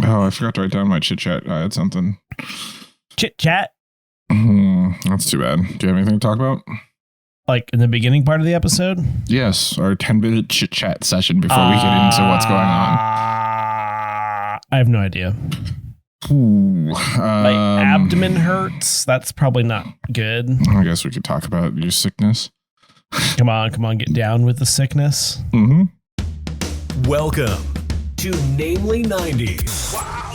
Oh, I forgot to write down my chit chat. I had something. Chit chat? That's too bad. Do you have anything to talk about? Like in the beginning part of the episode? Yes, our 10-minute chit chat session before we get into what's going on. I have no idea. Ooh, my abdomen hurts. That's probably not good. I guess we could talk about your sickness. Come on, get down with the sickness. Mm-hmm. Welcome to Namely 90s. Wow.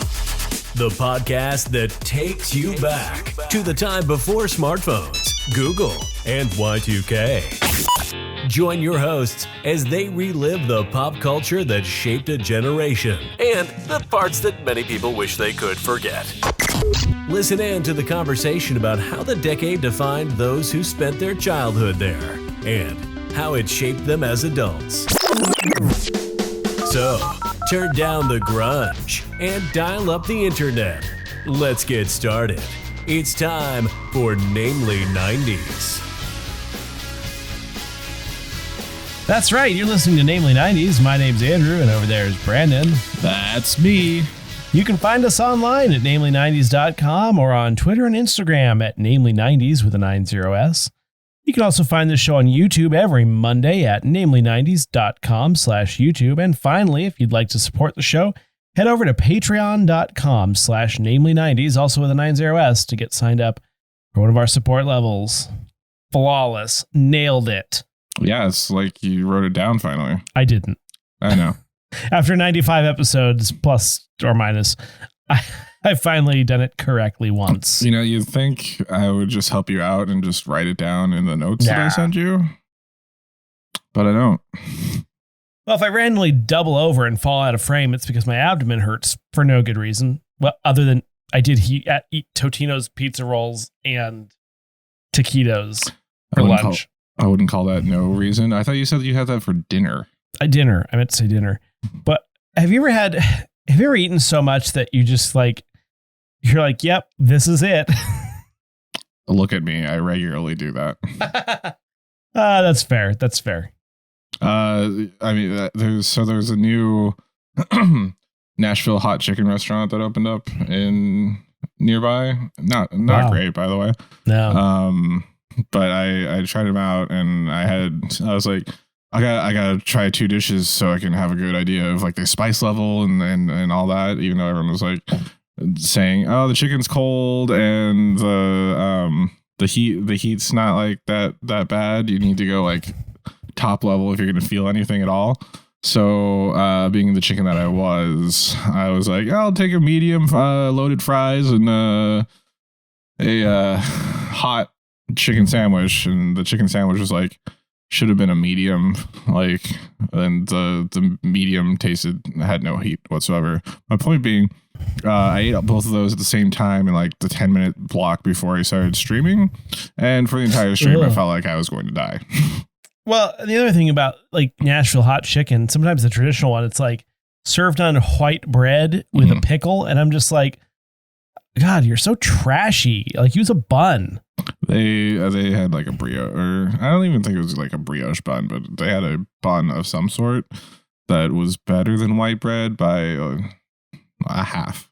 The podcast that takes you back to the time before smartphones, Google, and Y2K. Join your hosts as they relive the pop culture that shaped a generation and the parts that many people wish they could forget. Listen in to the conversation about how the decade defined those who spent their childhood there and how it shaped them as adults. So, turn down the grunge and dial up the internet. Let's get started. It's time for Namely 90s. That's right. You're listening to Namely 90s. My name's Andrew, and over there is Brandon. That's me. You can find us online at namely90s.com or on Twitter and Instagram at namely90s with a 90s. You can also find this show on YouTube every Monday at namely90s.com/YouTube. And finally, if you'd like to support the show, head over to patreon.com/namely90s, also with a 90s, to get signed up for one of our support levels. Flawless. Nailed it. Yeah, it's like you wrote it down finally. I didn't. I know. After 95 episodes, plus or minus, I've finally done it correctly once. You know, you'd think I would just help you out and just write it down in the notes that I sent you, but I don't. Well, if I randomly double over and fall out of frame, it's because my abdomen hurts for no good reason. Well, other than I did eat Totino's pizza rolls and taquitos for lunch. I wouldn't call that no reason. I thought you said you had that for dinner. Dinner. I meant to say dinner. But have you ever eaten so much that you just you're like, yep, this is it. Look at me. I regularly do that. That's fair. That's fair. I mean, there's a new Nashville hot chicken restaurant that opened up in nearby. Not great, by the way. No. But I tried them out, and I was like, I gotta try 2 dishes so I can have a good idea of like the spice level and all that. Even though everyone was like saying, "Oh, the chicken's cold and the heat's not like that bad. You need to go like top level if you're gonna feel anything at all." So, being the chicken that I was like, I'll take a medium loaded fries and a hot chicken sandwich, and the chicken sandwich was like should have been a medium, and the medium had no heat whatsoever. My point being, I ate both of those at the same time in like the 10-minute block before I started streaming, and for the entire stream I felt like I was going to die. Well, the other thing about like Nashville hot chicken, sometimes the traditional one, it's like served on white bread with a pickle, and I'm just like, God, you're so trashy. Like, use a bun. They had like a brioche, or I don't even think it was like a brioche bun, but they had a bun of some sort that was better than white bread by a half.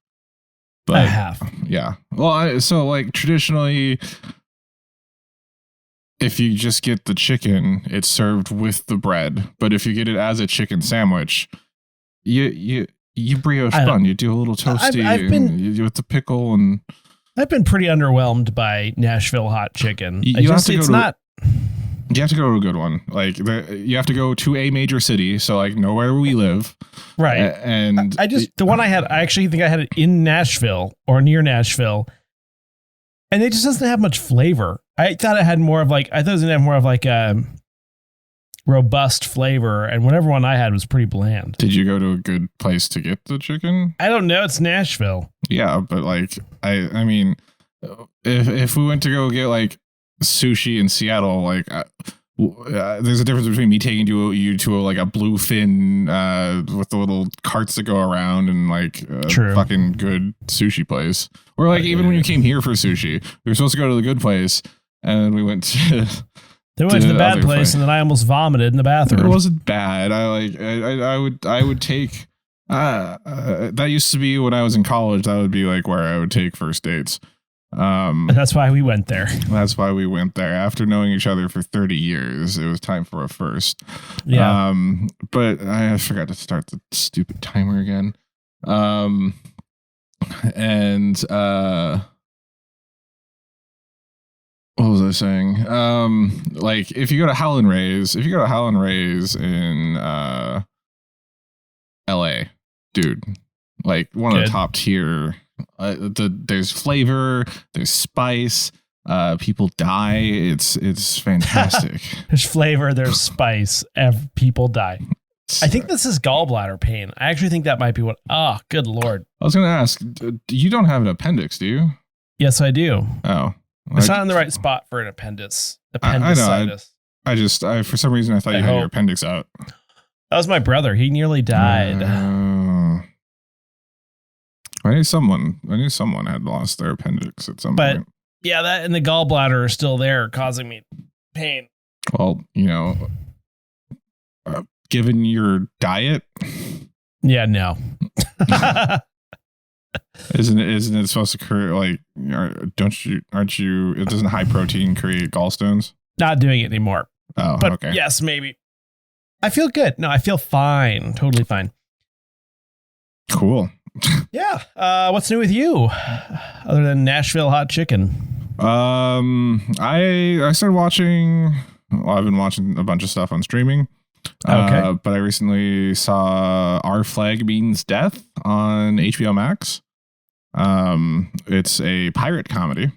But, a half. Yeah. Well, so like traditionally, if you just get the chicken, it's served with the bread. But if you get it as a chicken sandwich, you brioche bun. You do a little toasty with the pickle, and I've been pretty underwhelmed by Nashville hot chicken. You have to go to a good one. Like you have to go to a major city. So like nowhere we live. Right. And the one I had, I actually think I had it in Nashville or near Nashville. And it just doesn't have much flavor. I thought it had more of like, I thought it was going to have more of like a robust flavor. And whatever one I had was pretty bland. Did you go to a good place to get the chicken? I don't know. It's Nashville. Yeah, but like, I mean, if we went to go get like sushi in Seattle, like there's a difference between me taking you to like a bluefin with the little carts that go around and like a fucking good sushi place. Or like even when you came here for sushi, we were supposed to go to the good place, and we went to Then we went to the bad place, and then I almost vomited in the bathroom. It wasn't bad. I would take That used to be when I was in college. That would be like where I would take first dates. That's why we went there. That's why we went there. After knowing each other for 30 years, it was time for a first. Yeah. But I forgot to start the stupid timer again. And what was I saying? Like if you go to Howlin' Rays in LA, dude, like one of the top tier. There's flavor, there's spice. People die. It's fantastic. There's flavor, there's spice. People die. I think this is gallbladder pain. I actually think that might be what. Oh, good Lord. I was going to ask, you don't have an appendix, do you? Yes, I do. Oh. It's not in the right spot for an appendicitis. I know. I for some reason, I thought you had your appendix out. That was my brother. He nearly died. I knew someone had lost their appendix at some point. Yeah, that and the gallbladder are still there, causing me pain. Well, given your diet, yeah, no. Isn't it supposed to create like? Aren't you? It doesn't high protein create gallstones? Not doing it anymore. Oh, but okay. Yes, maybe. I feel good. No, I feel fine. Totally fine. Cool. Yeah. What's new with you, other than Nashville hot chicken? I started watching. Well, I've been watching a bunch of stuff on streaming. Okay. But I recently saw Our Flag Means Death on HBO Max. It's a pirate comedy.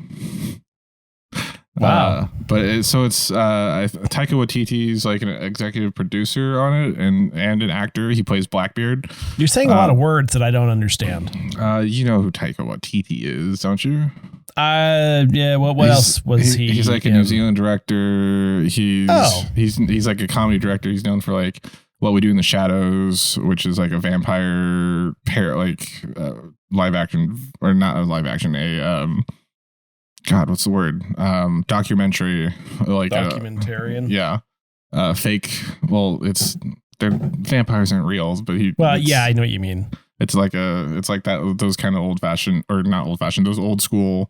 Wow. It's Taika Waititi's like an executive producer on it and an actor. He plays Blackbeard. You're saying a lot of words that I don't understand. You know who Taika Waititi is, don't you? Yeah. What else was he? He's like a New Zealand director. He's like a comedy director. He's known for like What We Do in the Shadows, which is like a vampire live action, or not a live action, God, what's the word? Documentary, like documentarian. Yeah, fake. Well, their vampires aren't real, but yeah, I know what you mean. It's like those kind of old fashioned, or not old fashioned, those old school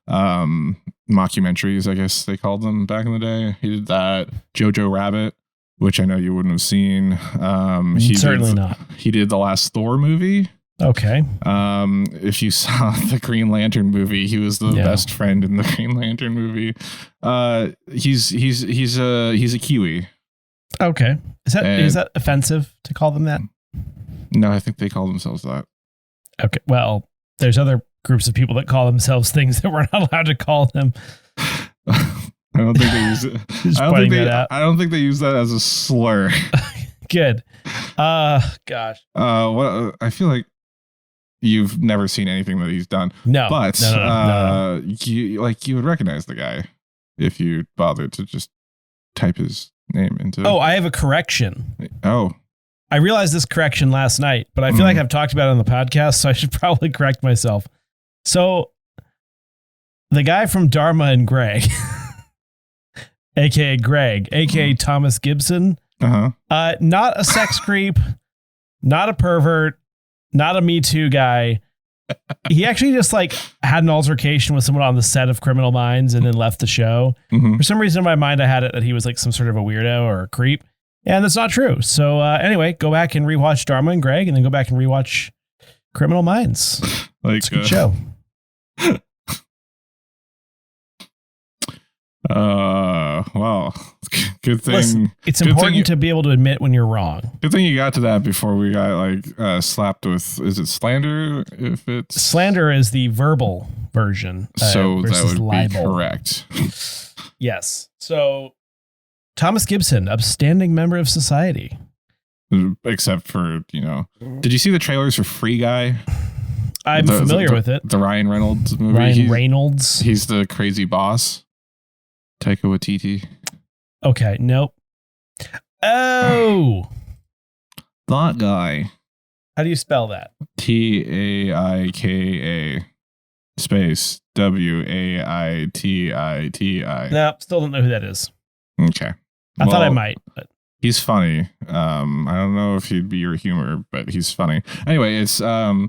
mockumentaries, I guess they called them back in the day. He did that. Jojo Rabbit, which I know you wouldn't have seen. Certainly not. He did the last Thor movie. Okay. If you saw the Green Lantern movie, he was the best friend in the Green Lantern movie. He's a Kiwi. Okay. Is that offensive to call them that? No, I think they call themselves that. Okay. Well, there's other groups of people that call themselves things that we're not allowed to call them. I don't think they use it. I don't think they use that as a slur. Good. Gosh. What I feel like you've never seen anything that he's done. No. But no. you would recognize the guy if you bothered to just type his name into. Oh, I have a correction. Oh. I realized this correction last night, but I feel like I've talked about it on the podcast, so I should probably correct myself. So the guy from Dharma and Greg, aka Greg, aka Thomas Gibson, not a sex creep, not a pervert, not a Me Too guy. He actually just like had an altercation with someone on the set of Criminal Minds and then left the show. Mm-hmm. For some reason in my mind, I had it that he was like some sort of a weirdo or a creep. And that's not true. So anyway, go back and rewatch Dharma and Greg, and then go back and rewatch Criminal Minds. It's a good show. Well, good thing. Listen, it's important to be able to admit when you're wrong. Good thing you got to that before we got slapped with. Is it slander? If it's slander is the verbal version. So that would libel. Be correct. Yes. So. Thomas Gibson, upstanding member of society. Except for, did you see the trailers for Free Guy? I'm familiar with it. The Ryan Reynolds movie. Ryan Reynolds. He's the crazy boss. Taika Waititi. Okay, nope. Oh. That guy. How do you spell that? Taika space Waititi. No, still don't know who that is. Okay. I thought I might. But. He's funny. I don't know if he'd be your humor, but he's funny. Anyway, it's a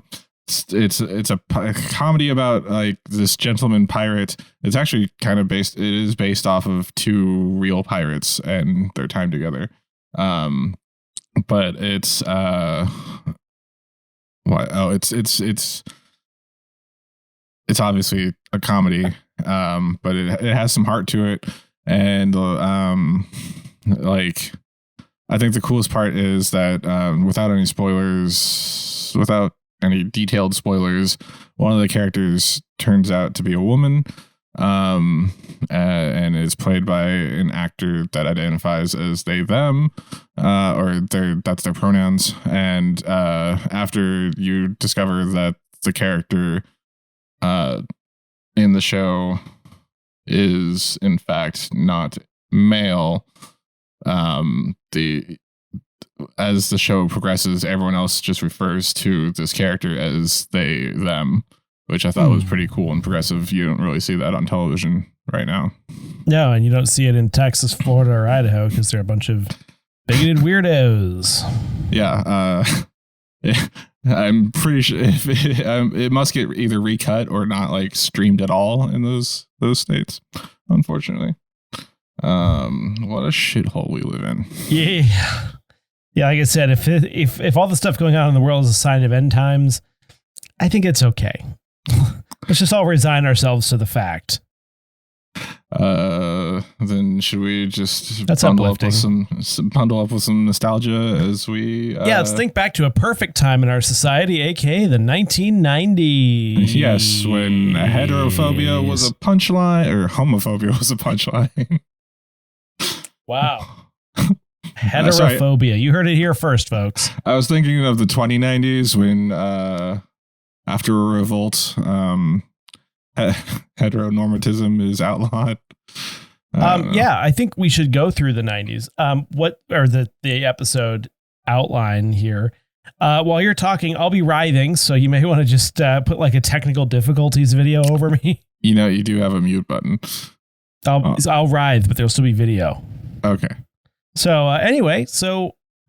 comedy about like this gentleman pirate. It's actually kind of based. It is based off of two real pirates and their time together. But it's what? Oh, it's obviously a comedy. But it has some heart to it, and like. I think the coolest part is that without any spoilers, without any detailed spoilers, one of the characters turns out to be a woman, and is played by an actor that identifies as they, them, or that's their pronouns. And after you discover that the character in the show is in fact not male, as the show progresses, everyone else just refers to this character as they, them, which I thought was pretty cool and progressive. You don't really see that on television right now. No, and you don't see it in Texas, Florida, or Idaho because they're a bunch of bigoted weirdos. Yeah, I'm pretty sure it must get either recut or not like streamed at all in those states, unfortunately. What a shithole we live in. Yeah. Like I said, if all the stuff going on in the world is a sign of end times, I think it's okay. Let's just all resign ourselves to the fact. Then should we just That's bundle uplifting. Bundle up with some nostalgia as we let's think back to a perfect time in our society, aka the 1990s. Yes, when heterophobia was a punchline, or homophobia was a punchline. Wow. Heterophobia. You heard it here first, folks. I was thinking of the 2090s when, after a revolt, heteronormatism is outlawed. I think we should go through the 90s. The episode outline here. While you're talking, I'll be writhing, so you may want to just put like a technical difficulties video over me. You know, you do have a mute button. I'll writhe, but there'll still be video. Okay. So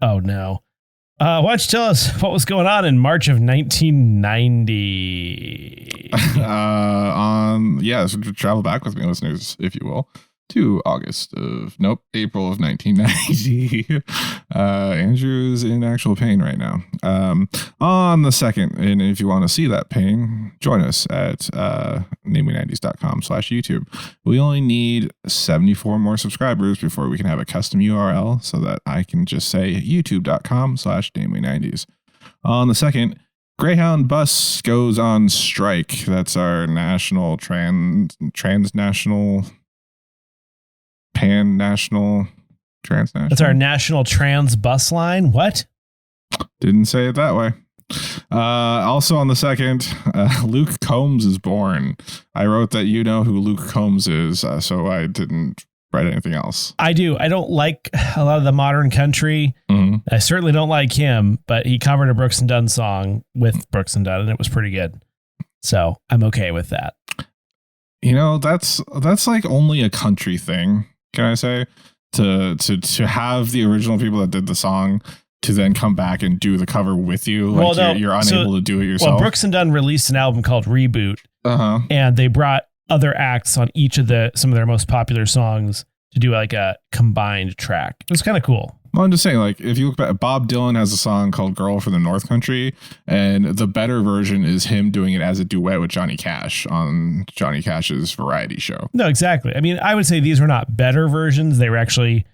oh no. Why don't you tell us what was going on in March of 1990? So travel back with me, listeners, if you will, to April of 1990. Andrew's in actual pain right now. On the 2nd, and if you want to see that pain, join us at namely90s.com/YouTube. We only need 74 more subscribers before we can have a custom URL so that I can just say youtube.com/namely90s. On the 2nd, Greyhound bus goes on strike. That's our national transnational pan-national, transnational. That's our national trans bus line. What? Didn't say it that way. Also on the 2nd, Luke Combs is born. I wrote that you know who Luke Combs is, so I didn't write anything else. I do. I don't like a lot of the modern country. Mm-hmm. I certainly don't like him, but he covered a Brooks and Dunn song with Brooks and Dunn, and it was pretty good. So I'm okay with that. You know, that's like only a country thing. Can I say to have the original people that did the song to then come back and do the cover with you? Like you're unable to do it yourself. Well, Brooks and Dunn released an album called Reboot, and they brought other acts on each of some of their most popular songs to do like a combined track. It was kind of cool. Well, I'm just saying, like, if you look back, Bob Dylan has a song called Girl from the North Country, and the better version is him doing it as a duet with Johnny Cash on Johnny Cash's variety show. No, exactly. I mean, I would say these were not better versions. They were actually,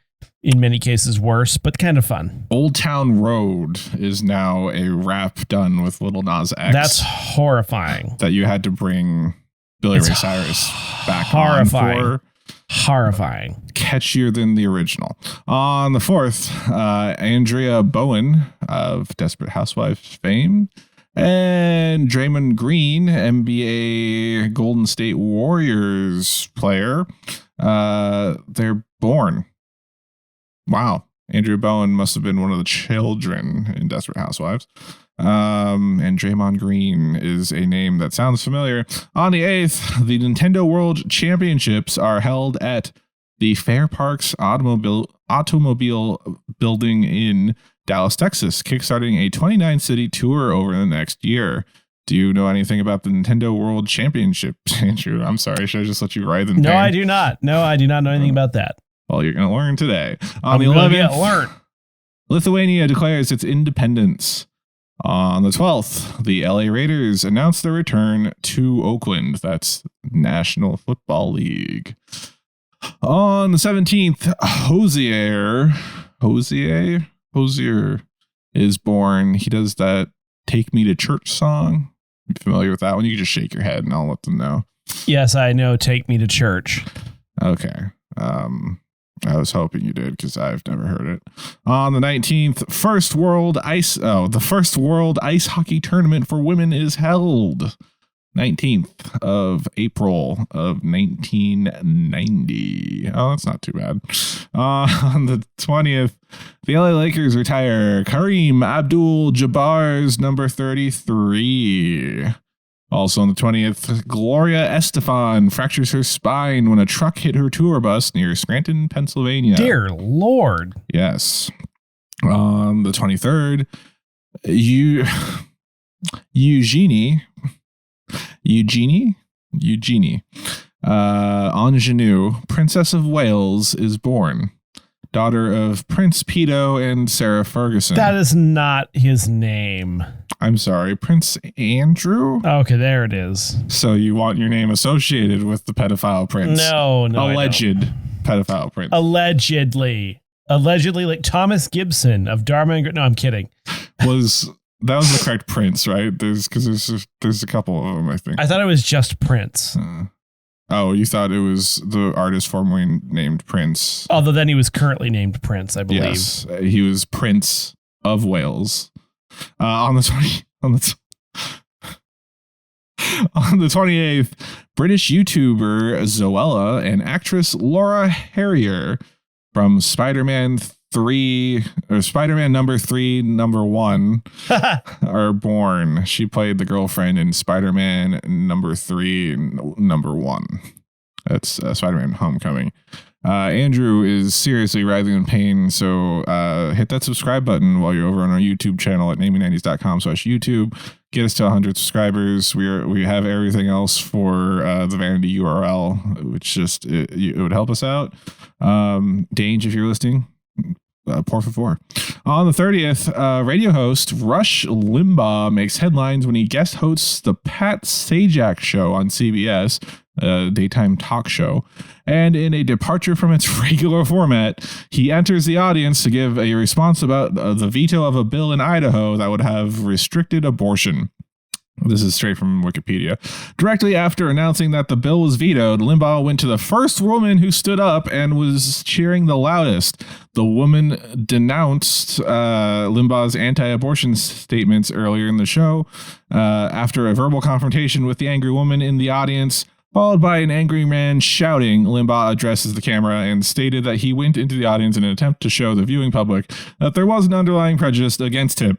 in many cases, worse, but kind of fun. Old Town Road is now a rap done with Lil Nas X. That's horrifying. That you had to bring Billy Ray Cyrus back on for. Horrifying. Catchier than the original. On the 4th, Andrea Bowen of Desperate Housewives fame and Draymond Green, NBA Golden State Warriors player, they're born. Wow. Andrea Bowen must have been one of the children in Desperate Housewives. And Draymond Green is a name that sounds familiar. On the 8th, the Nintendo World Championships are held at the Fair Parks Automobile automobile building in Dallas, Texas, kickstarting a 29-city tour over the next year. Do you know anything about the Nintendo World Championship, Andrew? I'm sorry, should I just let you write in No, pain? I do not. No, I do not know anything about that. Well, you're going to learn today. On I'm the gonna 11th, learn. Lithuania declares its independence. On the 12th, the LA Raiders announced their return to Oakland. That's National Football League. On the 17th, Hosier is born. He does that Take Me to Church song. You familiar with that one? You can just shake your head and I'll let them know. Yes, I know. Take Me to Church. Okay. I was hoping you did because I've never heard it. On the 19th, the first World Ice Hockey Tournament for women is held. 19th of April of 1990. Oh, that's not too bad. On the 20th, the LA Lakers retire Kareem Abdul-Jabbar's number 33. Also on the 20th, Gloria Estefan fractures her spine when a truck hit her tour bus near Scranton, Pennsylvania. Dear Lord. Yes. On the 23rd, Eugenie Ingenue, Princess of Wales, is born. Daughter of Prince Pedo and Sarah Ferguson. That is not his name. I'm sorry, Prince Andrew? Okay, there it is. So you want your name associated with the pedophile prince? No. Alleged pedophile prince. Allegedly, like Thomas Gibson of Dharma and... No, I'm kidding. That was the correct prince, right? There's a couple of them, I think. I thought it was just Prince. Oh, you thought it was the artist formerly named Prince. Although then he was currently named Prince, I believe. Yes, he was Prince of Wales. On the 28th, British YouTuber Zoella and actress Laura Harrier from Spider-Man 3 or Spider-Man number 3, number 1 are born. She played the girlfriend in Spider-Man number 3, number 1. That's Spider-Man Homecoming. Andrew is seriously writhing in pain, so hit that subscribe button while you're over on our YouTube channel at naming90s.com/YouTube. Get us to 100 subscribers. We have everything else for the vanity URL, which just it would help us out. Dange, if you're listening, por favor. On the 30th, radio host Rush Limbaugh makes headlines when he guest hosts the Pat Sajak Show on CBS, a daytime talk show. And in a departure from its regular format, he enters the audience to give a response about the veto of a bill in Idaho that would have restricted abortion. This is straight from Wikipedia. Directly after announcing that the bill was vetoed, Limbaugh went to the first woman who stood up and was cheering the loudest. The woman denounced Limbaugh's anti-abortion statements earlier in the show. After a verbal confrontation with the angry woman in the audience, followed by an angry man shouting, Limbaugh addresses the camera and stated that he went into the audience in an attempt to show the viewing public that there was an underlying prejudice against him.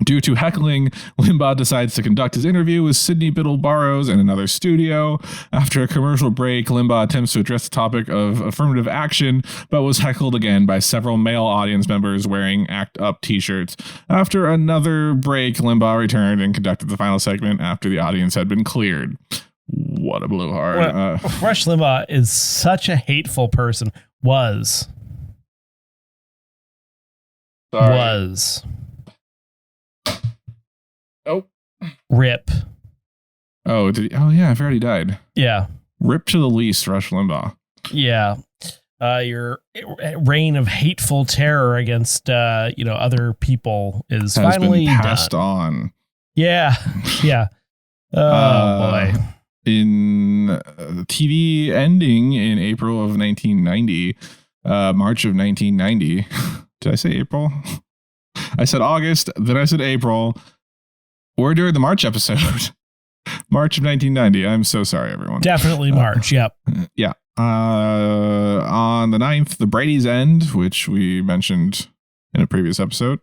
Due to heckling, Limbaugh decides to conduct his interview with Sidney Biddle Barrows in another studio. After a commercial break, Limbaugh attempts to address the topic of affirmative action, but was heckled again by several male audience members wearing ACT UP t-shirts. After another break, Limbaugh returned and conducted the final segment after the audience had been cleared. What a blowhard. Rush Limbaugh is such a hateful person. Was. Oh. Rip. Oh, did he? Oh, yeah, I've already died. Yeah. Rip to the least, Rush Limbaugh. Yeah. Your reign of hateful terror against, other people is has finally been passed done. on. Yeah. Yeah. Oh, boy. In TV ending in April of 1990, March of 1990. Did I say April? I said August, then I said April. We're doing the March episode. March of 1990. I'm so sorry, everyone. Definitely March. Yep. Yeah. On the 9th, The Brady's End, which we mentioned in a previous episode.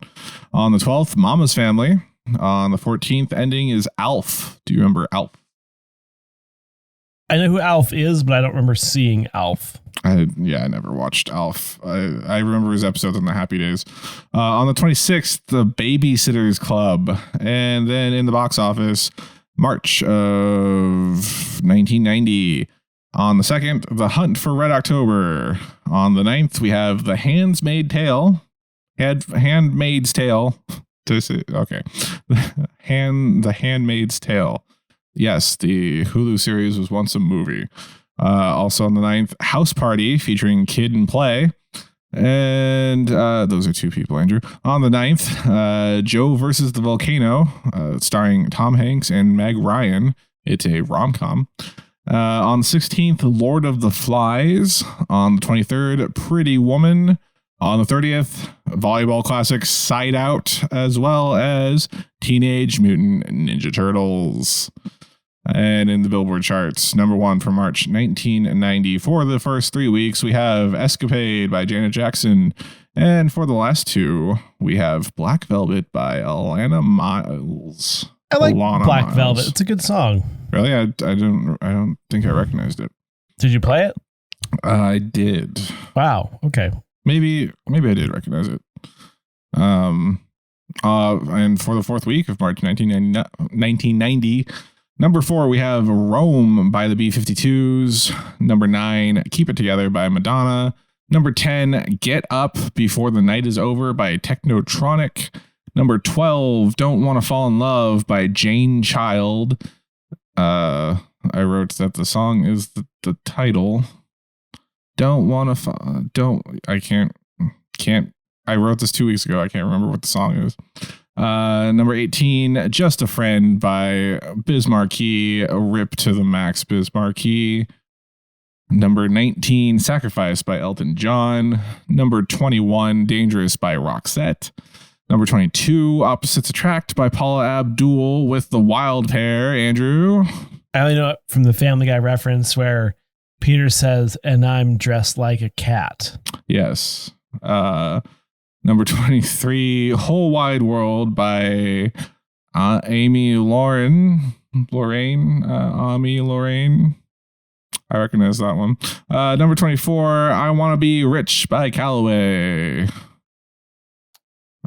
On the 12th, Mama's Family. On the 14th, ending is Alf. Do you remember Alf? I know who Alf is, but I don't remember seeing Alf. I never watched Alf. I remember his episodes on the Happy Days. On the 26th, The Babysitter's Club. And then in the box office, March of 1990. On the 2nd, The Hunt for Red October. On the 9th, we have The Handmaid's Tale. Handmaid's Tale. Okay. The Handmaid's Tale. Yes, the Hulu series was once a movie. Also on the 9th, House Party featuring Kid and Play. And those are two people, Andrew. On the 9th, Joe versus the Volcano, starring Tom Hanks and Meg Ryan. It's a rom-com. On the 16th, Lord of the Flies. On the 23rd, Pretty Woman. On the 30th, volleyball classic Sideout, as well as Teenage Mutant Ninja Turtles. And in the Billboard charts, number 1 for March 1990. For the first 3 weeks, we have Escapade by Janet Jackson. And for the last 2, we have Black Velvet by Alana Miles. I like Alana Black Miles. Velvet. It's a good song. Really? I don't think I recognized it. Did you play it? I did. Wow. Okay. Maybe I did recognize it. And for the 4th week of March 1990, number 4, we have Rome by the B-52s. Number 9, Keep It Together by Madonna. Number 10, Get Up Before the Night Is Over by Technotronic. Number 12, Don't Want to Fall in Love by Jane Child. I wrote that the song is the title. I wrote this 2 weeks ago. I can't remember what the song is. Number 18, Just a Friend by Biz Markie, Rip to the Max Biz Markie. Number 19, Sacrifice by Elton John. Number 21, Dangerous by Roxette. Number 22, Opposites Attract by Paula Abdul with the Wild Pair. Andrew? I only know it from the Family Guy reference where Peter says, and I'm dressed like a cat. Yes. Number 23, Whole Wide World by Amy Lorraine. Amy Lorraine. I recognize that one. Number 24, I Want to Be Rich by Calloway.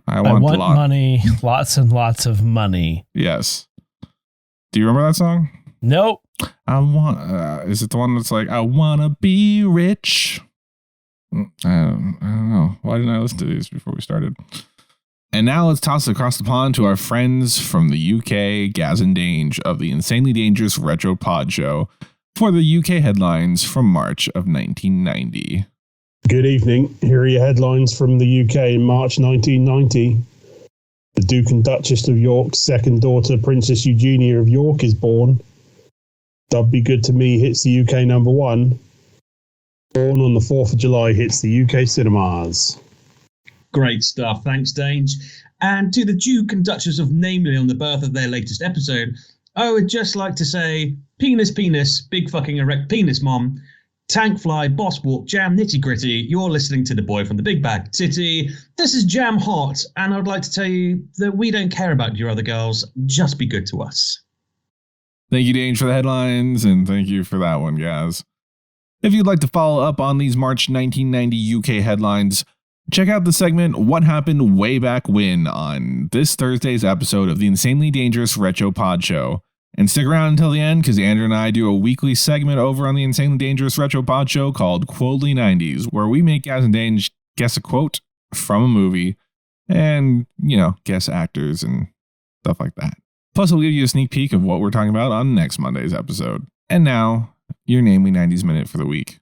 I want money, lots and lots of money. Yes. Do you remember that song? Nope. Is it the one that's like, I want to be rich? I don't know. Why didn't I listen to these before we started? And now let's toss it across the pond to our friends from the UK, Gaz and Dange of the Insanely Dangerous Retro Podshow for the UK headlines from March of 1990. Good evening. Here are your headlines from the UK in March 1990. The Duke and Duchess of York's second daughter, Princess Eugenia of York, is born. Dub Be Good to Me hits the UK number 1. Born on the 4th of July hits the UK cinemas. Great stuff. Thanks, Dange. And to the Duke and Duchess of Namely on the birth of their latest episode, I would just like to say, penis, big fucking erect penis, mom. Tank Fly, Boss Walk, Jam Nitty Gritty. You're listening to the boy from the Big Bag City. This is Jam Hot, and I'd like to tell you that we don't care about your other girls. Just be good to us. Thank you, Dange, for the headlines, and thank you for that one, Gaz. If you'd like to follow up on these March 1990 UK headlines, check out the segment What Happened Way Back When on this Thursday's episode of the Insanely Dangerous Retro Pod Show. And stick around until the end because Andrew and I do a weekly segment over on the Insanely Dangerous Retro Pod Show called Quotely 90s, where we make Gaz and Dange guess a quote from a movie and, guess actors and stuff like that. Plus, we'll give you a sneak peek of what we're talking about on next Monday's episode. And now, your Namely 90s Minute for the week.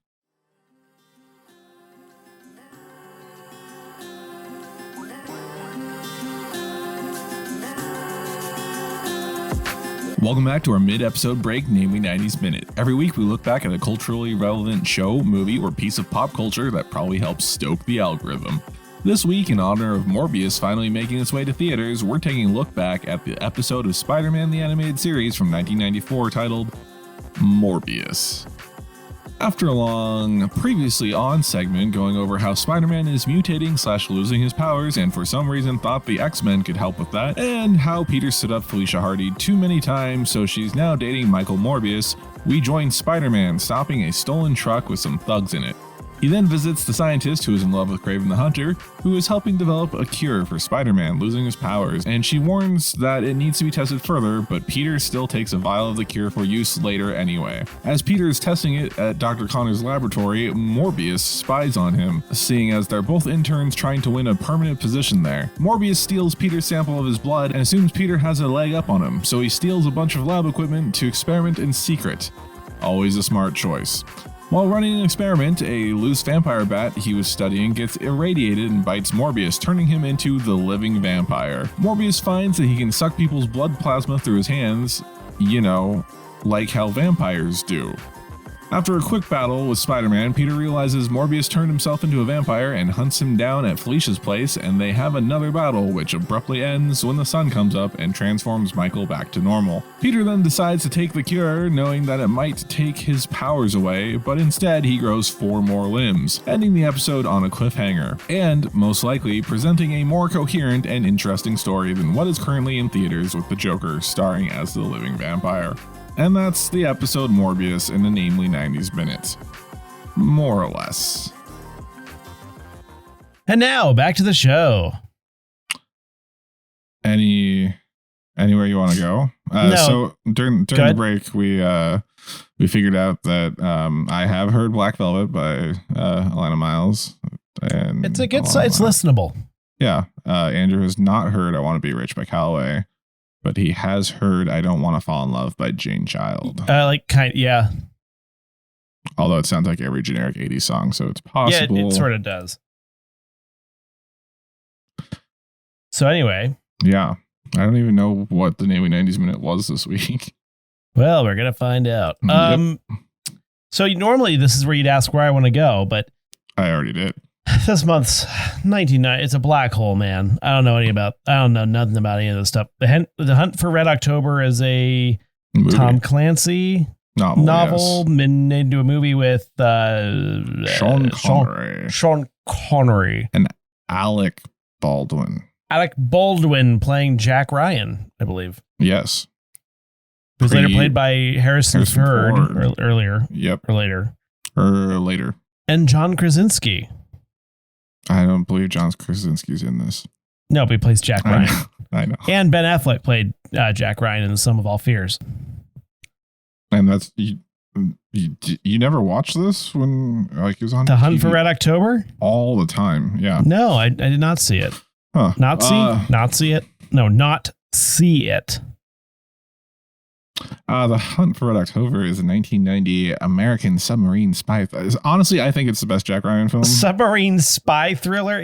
Welcome back to our mid-episode break, Namely 90s Minute. Every week we look back at a culturally relevant show, movie, or piece of pop culture that probably helps stoke the algorithm. This week, in honor of Morbius finally making its way to theaters, we're taking a look back at the episode of Spider-Man the Animated Series from 1994 titled Morbius. After a long previously on segment going over how Spider-Man is mutating / losing his powers and for some reason thought the X-Men could help with that, and how Peter stood up Felicia Hardy too many times so she's now dating Michael Morbius, we join Spider-Man stopping a stolen truck with some thugs in it. He then visits the scientist who is in love with Kraven the Hunter, who is helping develop a cure for Spider-Man losing his powers, and she warns that it needs to be tested further, but Peter still takes a vial of the cure for use later anyway. As Peter is testing it at Dr. Connor's laboratory, Morbius spies on him, seeing as they're both interns trying to win a permanent position there. Morbius steals Peter's sample of his blood and assumes Peter has a leg up on him, so he steals a bunch of lab equipment to experiment in secret. Always a smart choice. While running an experiment, a loose vampire bat he was studying gets irradiated and bites Morbius, turning him into the living vampire. Morbius finds that he can suck people's blood plasma through his hands, like how vampires do. After a quick battle with Spider-Man, Peter realizes Morbius turned himself into a vampire and hunts him down at Felicia's place, and they have another battle which abruptly ends when the sun comes up and transforms Michael back to normal. Peter then decides to take the cure, knowing that it might take his powers away, but instead he grows 4 more limbs, ending the episode on a cliffhanger, and, most likely, presenting a more coherent and interesting story than what is currently in theaters with the Joker starring as the living vampire. And that's the episode Morbius in the Namely 90s Minute. More or less. And now, back to the show. Anywhere you want to go? No. So during the break, we figured out that I have heard Black Velvet by Alana Miles. And It's listenable. Yeah. Andrew has not heard I Want to Be Rich by Calloway, but he has heard I Don't Want to Fall in Love by Jane Child. Yeah. Although it sounds like every generic 80s song, so it's possible. Yeah, it sort of does. So anyway. Yeah. I don't even know what the Namely 90s Minute was this week. Well, we're going to find out. Yep. So normally this is where you'd ask where I want to go, but I already did. This month's 1990. It's a black hole, man. I don't know nothing about any of this stuff. The Hunt for Red October is a Movie. Tom Clancy novel made into a movie with Sean Connery and Alec Baldwin. Alec Baldwin playing Jack Ryan, I believe. Yes. Who was later played by Harrison Ford earlier. Yep. Or later. Later. And John Krasinski. I don't believe John Krasinski's in this. No, but he plays Jack Ryan. I know. And Ben Affleck played Jack Ryan in The Sum of All Fears. And that's you never watched this when it was on The TV? Hunt for Red October? All the time. Yeah. No, I did not see it. Huh. Not see it. No, not see it. The Hunt for Red October is a 1990 American submarine spy. Honestly, I think it's the best Jack Ryan film. Submarine spy thriller?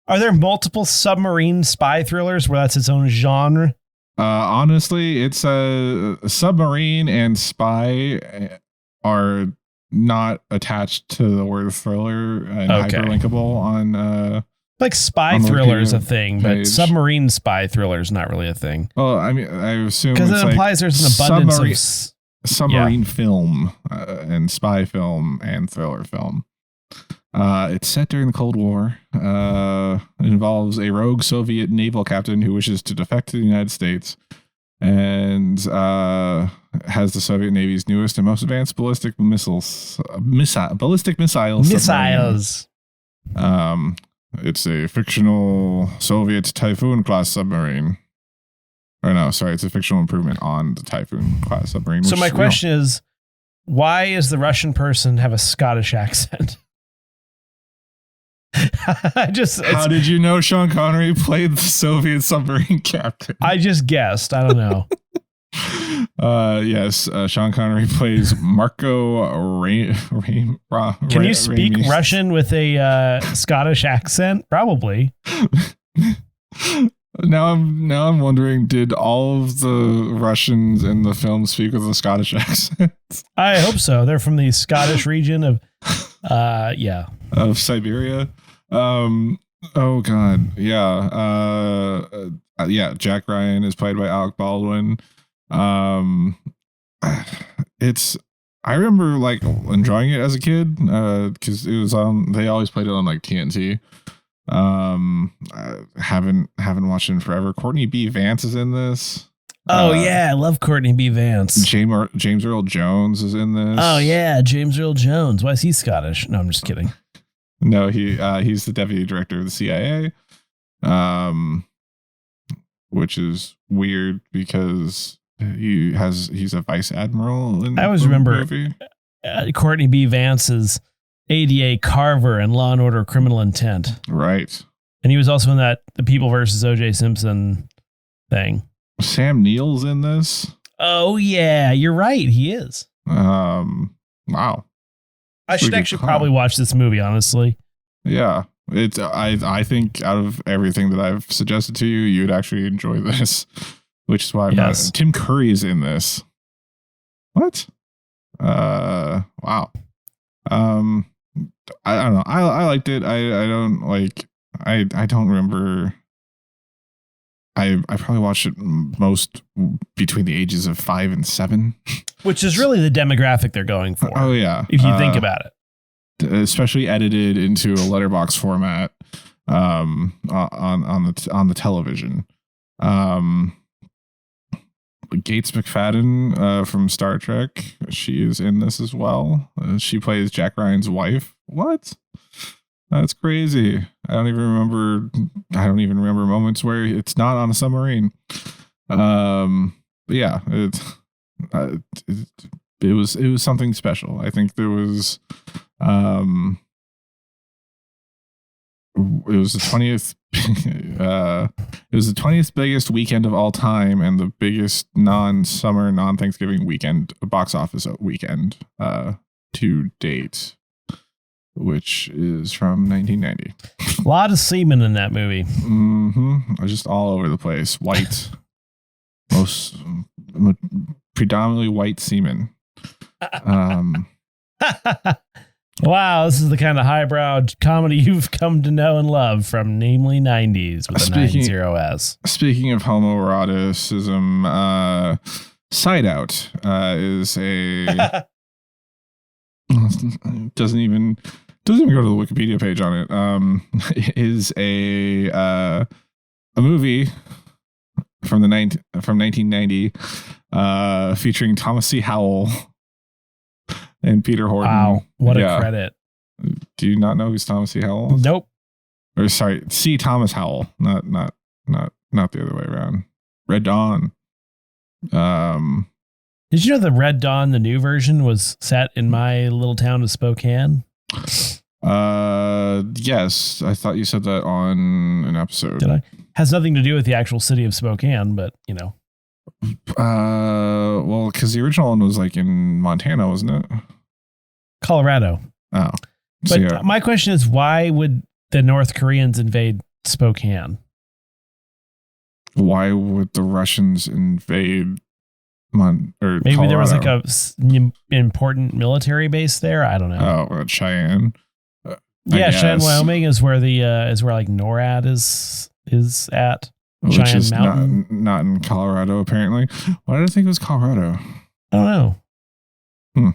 Are there multiple submarine spy thrillers where that's its own genre? Honestly, it's a submarine and spy are not attached to the word thriller and hyperlinkable on like spy thriller is a thing, but submarine spy thriller is not really a thing. Well, I mean, I assume because it implies there's an abundance of submarine film and spy film and thriller film. It's set during the Cold War. It involves a rogue Soviet naval captain who wishes to defect to the United States and has the Soviet Navy's newest and most advanced ballistic missiles. It's a fictional Soviet Typhoon class submarine. Or no, sorry, it's a fictional improvement on the Typhoon class submarine. So my question is, why does the Russian person have a Scottish accent? How did you know Sean Connery played the Soviet submarine captain? I just guessed. I don't know. Yes, Sean Connery plays Marco Can you speak Russian with a Scottish accent? Probably. Now I'm wondering, did all of the Russians in the film speak with a Scottish accent? I hope so. They're from the Scottish region of of Siberia. Oh God, yeah. Jack Ryan is played by Alec Baldwin. I remember like enjoying it as a kid because it was on. They always played it on like TNT. I haven't watched it in forever. Courtney B. Vance is in this. Oh yeah, I love Courtney B. Vance. James Earl Jones is in this. Oh yeah, James Earl Jones. Why is he Scottish? No, I'm just kidding. No, he's the deputy director of the CIA, which is weird because he's a vice admiral. In I always the remember movie. Courtney B. Vance's ADA Carver and Law and Order: Criminal Intent. Right. And he was also in that The People versus O.J. Simpson thing. Sam Neill's in this. Oh yeah, you're right. He is. Wow. I should actually probably watch this movie, honestly. Yeah. It's I think out of everything that I've suggested to you, you'd actually enjoy this. Which is why I'm not. Tim Curry's in this. What? Wow. I don't know. I liked it. I don't like. I don't remember. I probably watched it most between the ages of 5 and 7, which is really the demographic they're going for. Oh yeah, if you think about it, especially edited into a letterbox format on the television. Gates McFadden from Star Trek, she is in this as well. She plays Jack Ryan's wife. What? That's crazy. I don't even remember moments where it's not on a submarine. But yeah, it was something special. I think there was it was the 20th it was the 20th biggest weekend of all time and the biggest non-summer, non-Thanksgiving weekend box office weekend to date, which is from 1990. A lot of semen in that movie. Mm-hmm. Just all over the place. White. Predominantly white semen. Wow, this is the kind of highbrow comedy you've come to know and love from Namely 90s with a 90s. Speaking of homoeroticism, Sideout is a... doesn't even go to the Wikipedia page on it. Is a movie from 1990 featuring Thomas C. Howell and Peter Horton. Wow, what a credit! Do you not know who's Thomas C. Howell? Nope. Or sorry, C. Thomas Howell, not the other way around. Red Dawn. Did you know the Red Dawn, the new version, was set in my little town of Spokane? Yes, I thought you said that on an episode. Did I? Has nothing to do with the actual city of Spokane, but you know. Well, because the original one was like in Montana, wasn't it? Colorado. Oh. But yeah. My question is, why would the North Koreans invade Spokane? Why would the Russians invade Maybe Colorado? There was like a important military base there. I don't know. Oh, Cheyenne. Yeah, Cheyenne, Wyoming is where the like NORAD is at. Which Cheyenne is Mountain. Not in Colorado, apparently. Why did I think it was Colorado? I don't know.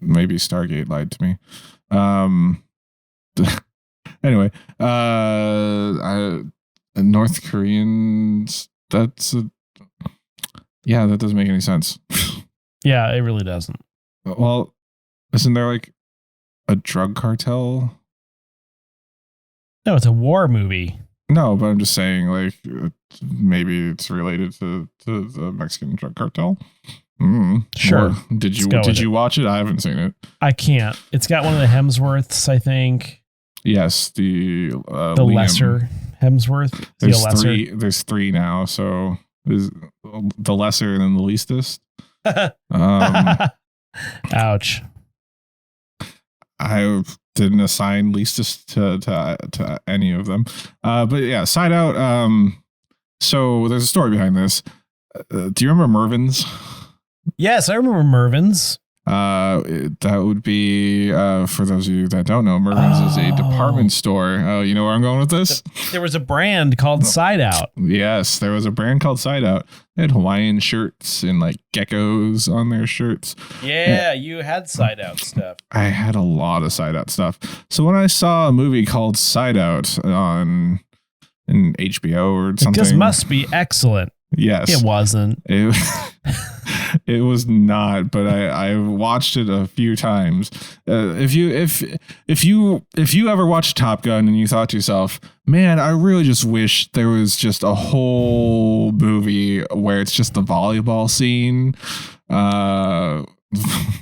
Maybe Stargate lied to me. Anyway, North Koreans. That doesn't make any sense. Yeah, it really doesn't. Well, isn't there like a drug cartel? No, it's a war movie. No, but I'm just saying, like, maybe it's related to the Mexican drug cartel. Sure. Or did you watch it? I haven't seen it. I can't. It's got one of the Hemsworths, I think. Yes, the lesser Hemsworth. There's three now. So is the lesser and then the leastest. Ouch. I didn't assign leastest to any of them. But yeah, Sideout. So there's a story behind this. Do you remember Mervyn's? Yes, I remember Mervyn's. That would be for those of you that don't know, Mervyn's is a department store. Oh, you know where I'm going with this? There was a brand called Sideout. Yes, there was a brand called Sideout. They had Hawaiian shirts and like geckos on their shirts. Yeah, you had Sideout stuff. I had a lot of Sideout stuff. So when I saw a movie called Sideout in HBO or something, this must be excellent. Yes. It wasn't. It was not, but I watched it a few times. If you ever watched Top Gun and you thought to yourself, man, I really just wish there was just a whole movie where it's just the volleyball scene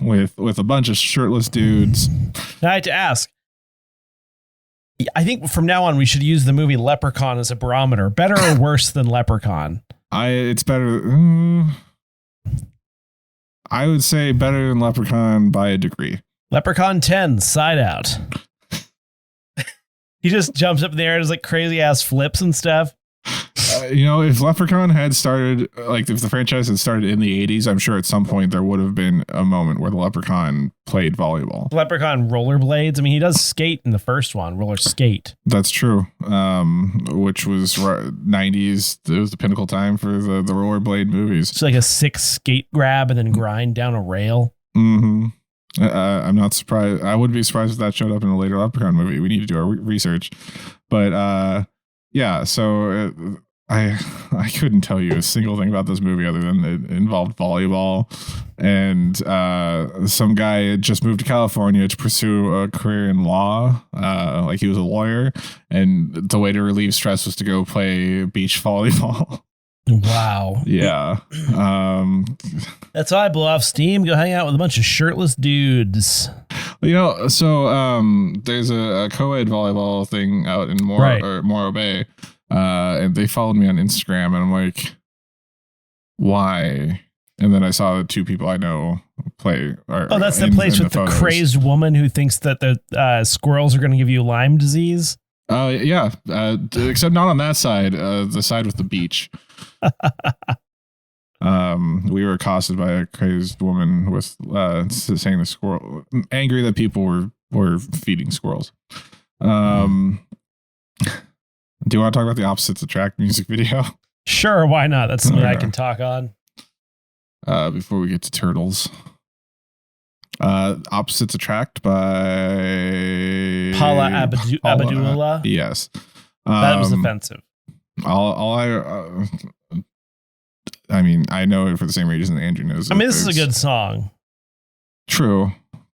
with a bunch of shirtless dudes. Now I have to ask. I think from now on we should use the movie Leprechaun as a barometer. Better or worse than Leprechaun? It's better. I would say better than Leprechaun by a degree. Leprechaun 10, Sideout. He just jumps up in the air and does like crazy ass flips and stuff. If Leprechaun had started, like if the franchise had started in the 80s, I'm sure at some point there would have been a moment where the Leprechaun played volleyball. Leprechaun rollerblades. I mean, he does skate in the first one, roller skate. That's true. Which was 90s. It was the pinnacle time for the rollerblade movies. It's like a 6 skate grab and then grind down a rail. Mm-hmm. I'm not surprised. I would be surprised if that showed up in a later Leprechaun movie. We need to do our research. But yeah, so I couldn't tell you a single thing about this movie other than it involved volleyball, and some guy had just moved to California to pursue a career in law, like he was a lawyer, and the way to relieve stress was to go play beach volleyball. Wow. Yeah. That's why I blow off steam, go hang out with a bunch of shirtless dudes. So there's a co-ed volleyball thing out in Morro Bay. And they followed me on Instagram, and I'm like, why? And then I saw the 2 people I know play. That's the place with the crazed woman who thinks that the squirrels are going to give you Lyme disease. Yeah. Except not on that side. The side with the beach. We were accosted by a crazed woman with saying the squirrel, angry that people were feeding squirrels. Do you want to talk about the Opposites Attract music video? Sure, why not? That's something I can talk on. Before we get to Turtles. Opposites Attract by Paula Abdul. Yes. That was offensive. I mean, I know it for the same reason Andrew knows it. I mean, this is a good song. True,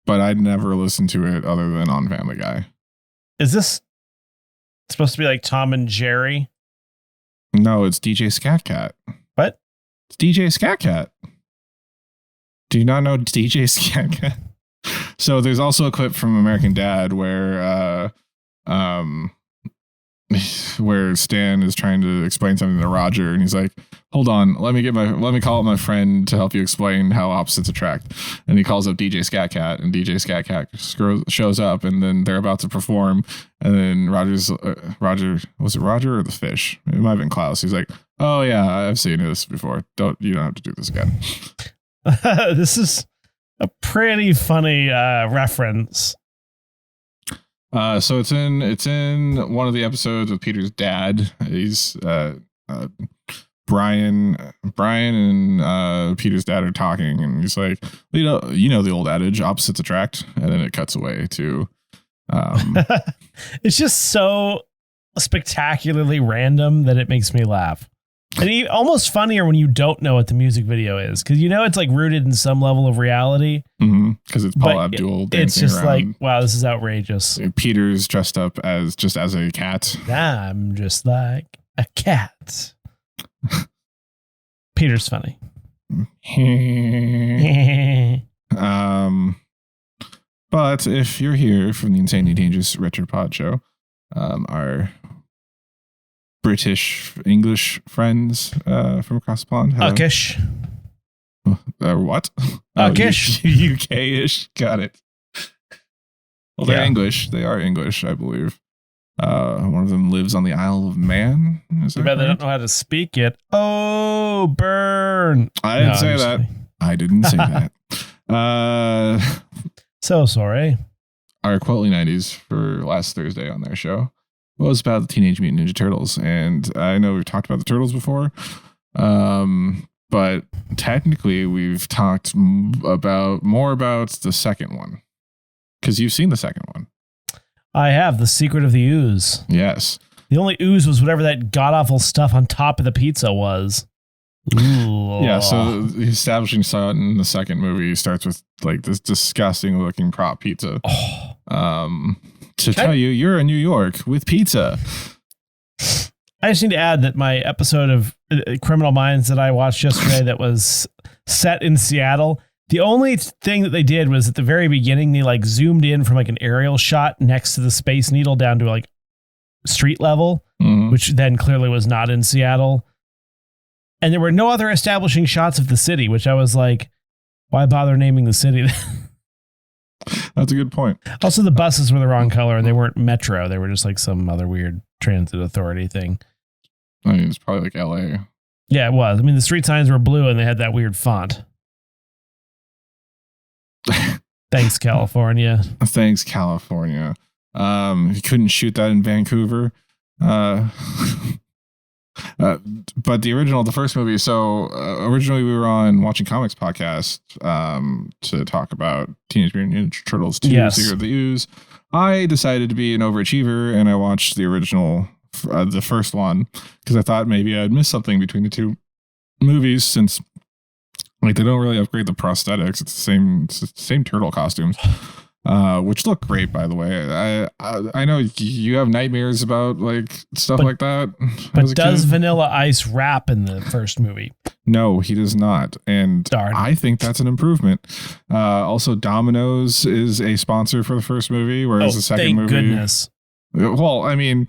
but I'd never listened to it other than on Family Guy. Is this supposed to be like Tom and Jerry? No, it's DJ Scat Cat. What? It's DJ Scat Cat. Do you not know DJ Scat Cat? So there's also a clip from American Dad where Stan is trying to explain something to Roger, and he's like, hold on, let me call up my friend to help you explain how opposites attract. And he calls up DJ Scat Cat, and DJ Scat Cat shows up, and then they're about to perform, and then Roger, was it Roger or the fish? It might have been Klaus. He's like, oh yeah, I've seen this before. You don't have to do this again. This is a pretty funny reference. So it's in one of the episodes with Peter's dad. He's Brian and Peter's dad are talking, and he's like, you know the old adage, opposites attract, and then it cuts away to it's just so spectacularly random that it makes me laugh. And almost funnier when you don't know what the music video is, because it's like rooted in some level of reality. Because it's Paula Abdul dancing it's just around. Like, wow, this is outrageous. Peter's dressed up as a cat. I'm just like a cat. Peter's funny. But if you're here from the Insanely Dangerous Retro Pod Show, our British English friends from across the pond. Uckish. What? Uckish. UK-ish. Got it. Well, they're Yeah. English. They are English, I believe. One of them lives on the Isle of Man. Is that I bet they right? don't know how to speak it. Oh, burn. I didn't say I'm just that. kidding. I didn't say that. So sorry. Our Quality 90s for last Thursday on their show was about the Teenage Mutant Ninja Turtles. And I know we've talked about the Turtles before, but technically we've talked more about the second one, because you've seen the second one. I have The Secret of the Ooze. Yes. The only ooze was whatever that god-awful stuff on top of the pizza was. Ooh. Yeah, so the establishing shot in the second movie starts with like this disgusting looking prop pizza. To tell you, you're in New York with pizza. I just need to add that my episode of Criminal Minds that I watched yesterday that was set in Seattle, the only thing that they did was at the very beginning, they like zoomed in from like an aerial shot next to the Space Needle down to like street level, which then clearly was not in Seattle. And there were no other establishing shots of the city, which I was like, why bother naming the city? That's a good point. Also, the buses were the wrong color and they weren't Metro. They were just like some other weird transit authority thing. I mean, it's probably like LA. Yeah, it was. I mean, the street signs were blue and they had that weird font. Thanks, California. Thanks, California. You couldn't shoot that in Vancouver. But the first movie. So originally we were on Watching Comics podcast to talk about Teenage Mutant Ninja Turtles 2, Secret of the Ooze. I decided to be an overachiever and I watched the original, the first one, because I thought maybe I'd miss something between the two movies since like they don't really upgrade the prosthetics. It's the same turtle costumes. Which look great, by the way. I know you have nightmares about like stuff like that. But does Vanilla Ice rap in the first movie? No, he does not. And Darn. I think that's an improvement. Also, Domino's is a sponsor for the first movie, whereas the second movie. Thank goodness. Well, I mean,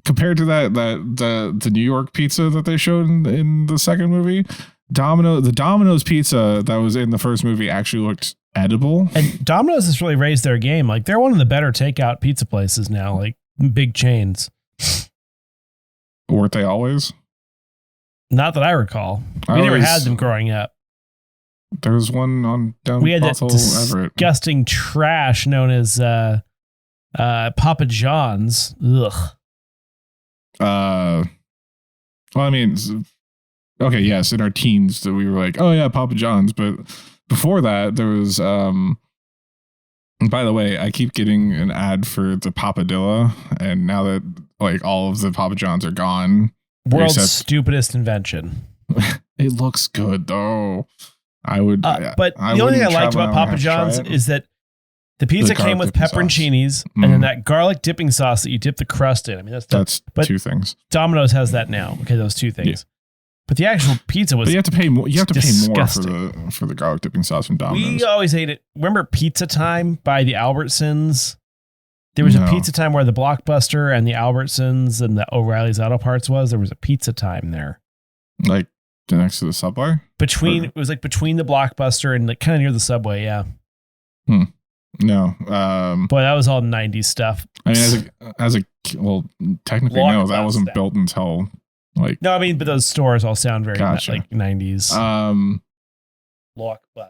compared to the New York pizza that they showed in the second movie, the Domino's pizza that was in the first movie actually looked edible. And Domino's has really raised their game. Like they're one of the better takeout pizza places now, like big chains. Weren't they always? Not that I recall. We never had them growing up. There was one on down. We had that disgusting trash known as Papa John's. Ugh. Well, I mean, okay, yes, in our teens, that we were like, oh yeah, Papa John's, but before that, there was. By the way, I keep getting an ad for the Papadilla, and now that like all of the Papa John's are gone, world's stupidest invention. It looks good though. I would, but the only thing I liked about Papa John's is that the pizza came with pepperoncinis and then that garlic dipping sauce that you dip the crust in. I mean, that's two things. Domino's has that now. Okay, those two things. Yeah. But the actual pizza was. But you have to pay more. You have to pay more for the garlic dipping sauce from Domino's. We always ate it. Remember Pizza Time by the Albertsons? There was a Pizza Time where the Blockbuster and the Albertsons and the O'Reilly's Auto Parts was. There was a Pizza Time there, like next to the Subway. It was like between the Blockbuster and like kind of near the Subway. Yeah. No. Boy, that was all 90s stuff. I mean, well, technically, no, that wasn't built until. Like, no, I mean, but those stores all sound very like 90s. Blockbuster.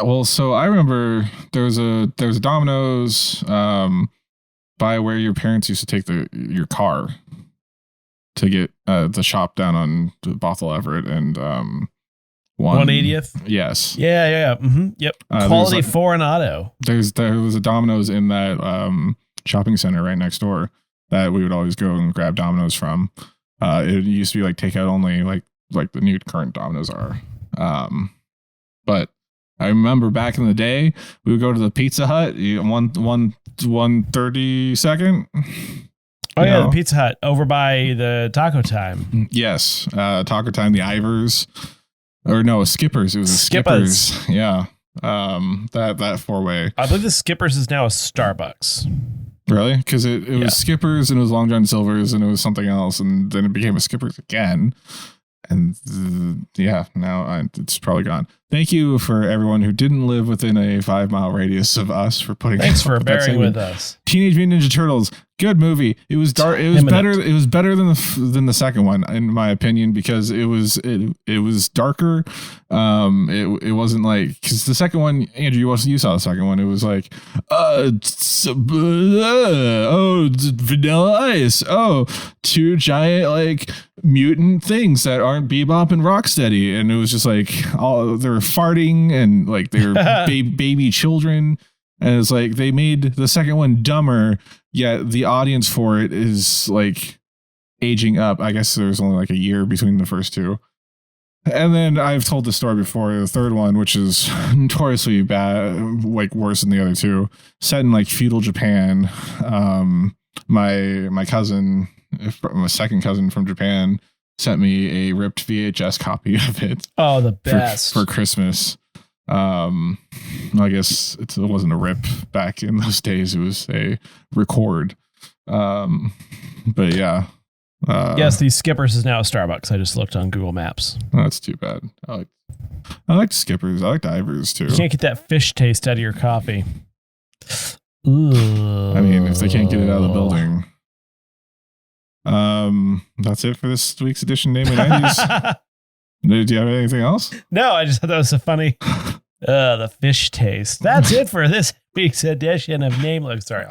Well, so I remember there was a Domino's by where your parents used to take your car to get the shop down on Bothell Everett and 180th. Yes. Yeah. Mm-hmm. Yep. Quality foreign auto. There was a Domino's in that shopping center right next door that we would always go and grab Domino's from. It used to be like takeout only, like the new current Domino's are. But I remember back in the day, we would go to the Pizza Hut, 132nd. Oh yeah, the Pizza Hut over by the Taco Time. Yes, Taco Time, the Ivers, or no, Skippers. It was Skippers. Yeah, that 4-way. I believe the Skippers is now a Starbucks. Really? Because it was Skippers and it was Long John Silver's and it was something else and then it became a Skippers again. And now it's probably gone. Thank you for everyone who didn't live within a 5-mile radius of us for putting. Thanks for bearing with us. Teenage Mutant Ninja Turtles, good movie. It was dark. It was better. It was better than the second one, in my opinion, because it was darker. It wasn't like, because the second one, Andrew, you saw the second one. It was like, Vanilla Ice. Oh, two giant like mutant things that aren't Bebop and Rocksteady, and it was just like they were farting and like they were baby children, and it's like they made the second one dumber, yet the audience for it is like aging up. I guess there was only like a year between the first two, And then I've told the story before. The third one, which is notoriously bad, like worse than the other two, set in like feudal Japan. My cousin, my second cousin from Japan, sent me a ripped VHS copy of it. Oh, the best for Christmas. I guess it wasn't a rip back in those days. It was a record. But yeah. Yes, the Skippers is now a Starbucks. I just looked on Google Maps. That's too bad. I like Skippers. I like Divers too. You can't get that fish taste out of your coffee. Ooh. I mean, if they can't get it out of the building. That's it for this week's edition. Namely 90s. Do you have anything else? No, I just thought that was so funny. The fish taste. That's it for this week's edition of Namely. Sorry.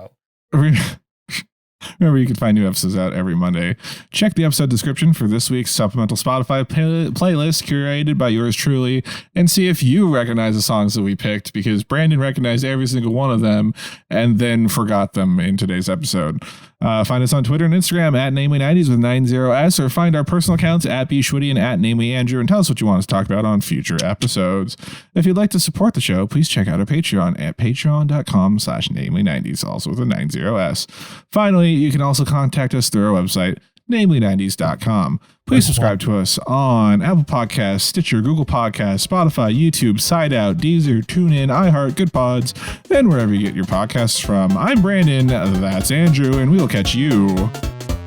Remember, you can find new episodes out every Monday. Check the episode description for this week's supplemental Spotify playlist curated by yours truly, and see if you recognize the songs that we picked, because Brandon recognized every single one of them and then forgot them in today's episode. Find us on Twitter and Instagram at Namely90s with 90s, or find our personal accounts at bschwitty and at NamelyAndrew, and tell us what you want us to talk about on future episodes. If you'd like to support the show, please check out our Patreon at patreon.com/Namely90s, also with a 90s. Finally, you can also contact us through our website, Namely90s.com. Please subscribe to us on Apple Podcasts, Stitcher, Google Podcasts, Spotify, YouTube, Sideout, Deezer, TuneIn, iHeart, Good Pods, and wherever you get your podcasts from. I'm Brandon, that's Andrew, and we'll catch you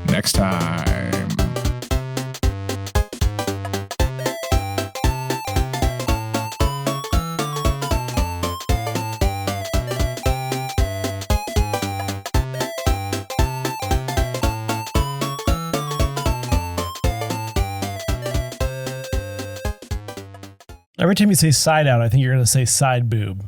next time. Every time you say side out, I think you're going to say side boob.